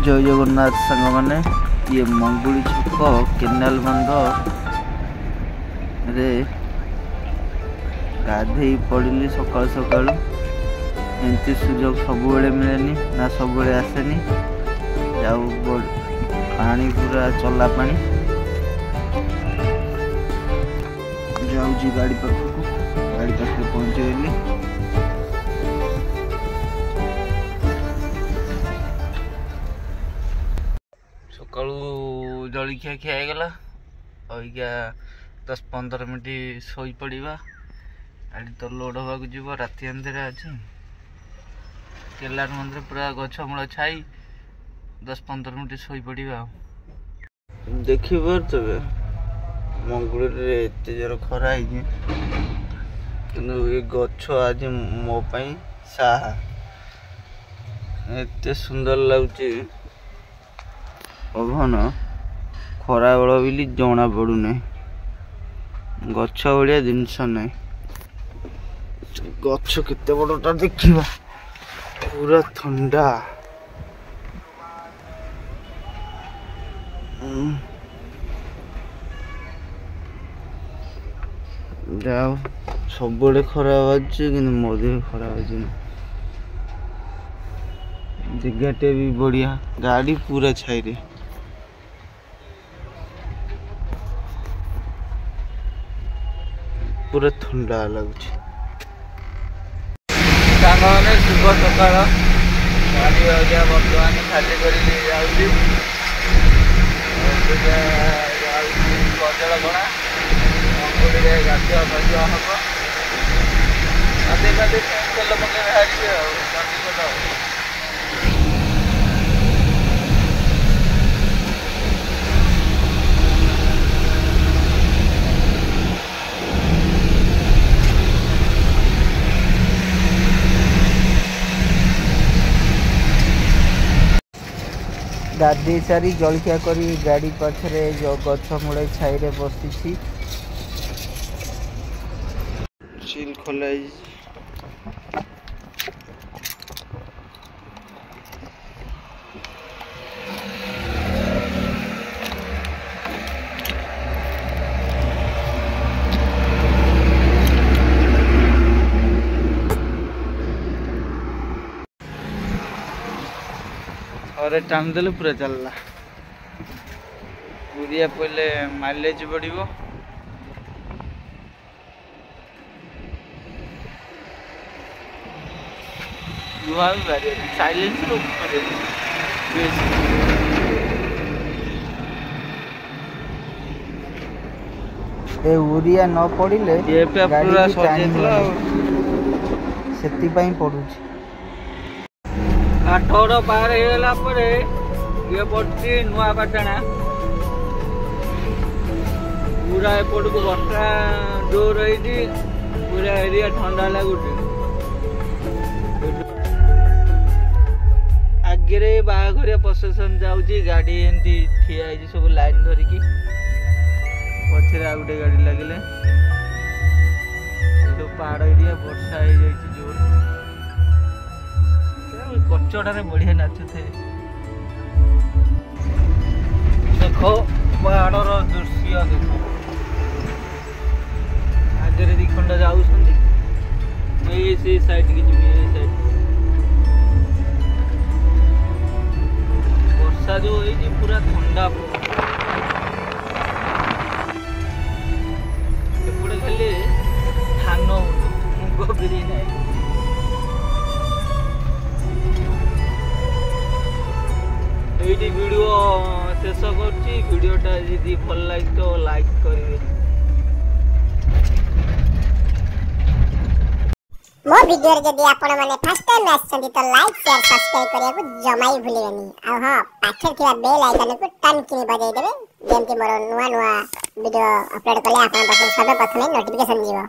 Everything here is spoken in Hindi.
जय जगन्नाथ सांग मैंने ये मंगुली छक केनाल बंध रे गाधे पड़ी सकाल सकाल एमती सुजोग सब मिलेनि ना सब आसेनि जाऊ पानी पूरा चला पानी जाऊँ गाड़ी पाखे पहुँचेली सकालू जलिखिया खियागला अइका 10-15 मिनट शोई पड़ा गाड़ी तो लोड हवा जीव राति अंधेर अच्छे केलार मंदिर पूरा गछमूल छाई 10-15 मिनट शोई पड़ा देखिए मंगुल एत जोर खरा ये गछ आज मोपाई साहा एत सुंदर लगुच पवन खरा बेल भी जना पड़ूना गछ भाया जिनस ना गछ केते बड़टा देखा पूरा ठंडा जाओ सब खरा बाजे कि मधे खरा बाजे जगटे भी बढ़िया गाड़ी पूरा छाई रे पूरा ठंडा लगुच शुभ सकाल गाड़ी अजा बर्तमान खाली कर गजलगणा मंगुली गाधुआ फाधुआ हम गाधे गाधे तेल पकड़ बाहर चंडीगढ़ गाधी सारी जलखिया करी गाड़ी पाखरे जो गछ मूले छाई बसी सील खोल और टाइम देले पूरा चलला यूरिया पहले माइलेज बढ़िबो दुआ भी बारे साइलेंस रो करे ए यूरिया न पड़िले ये पे पूरा सजेतला सेति पई पडुची 18 पार होगा ये पड़ी नुआ पाटना पूरा एपट को बर्षा जोर रही पूरा एरिया ठंडा लगुच आगे बाघरिया प्रोसेसन जाऊँगी गाड़ी एमती ठिया सब लाइन धरिकी पछे आ गए गाड़ी लगे सब पहाड़ एरिया वर्षा हो जाए जोर कचड़े बढ़िया नाचुथे देखो पहाड़ दृश्य देखो आगे दी खंडा जाऊँ से साइड की जी साइड वर्षा जो है पूरा ठंडा खाली धान मुग बिरी नहीं ये वीडियो शेष करटा यदि भल लगे तो लाइक करेंगे मो वीडियो रे जदी आपण माने फर्स्ट टाइम आछन तो लाइक शेयर सब्सक्राइब करिया को जमाई भूलिबेनी आ हां पाखे थिबा बेल आइकन को टन किनी बजाई देबे जेमति मोर नुवा नुवा वीडियो अपलोड कले आपण पास सबे प्रथमे नोटिफिकेशन जीवो।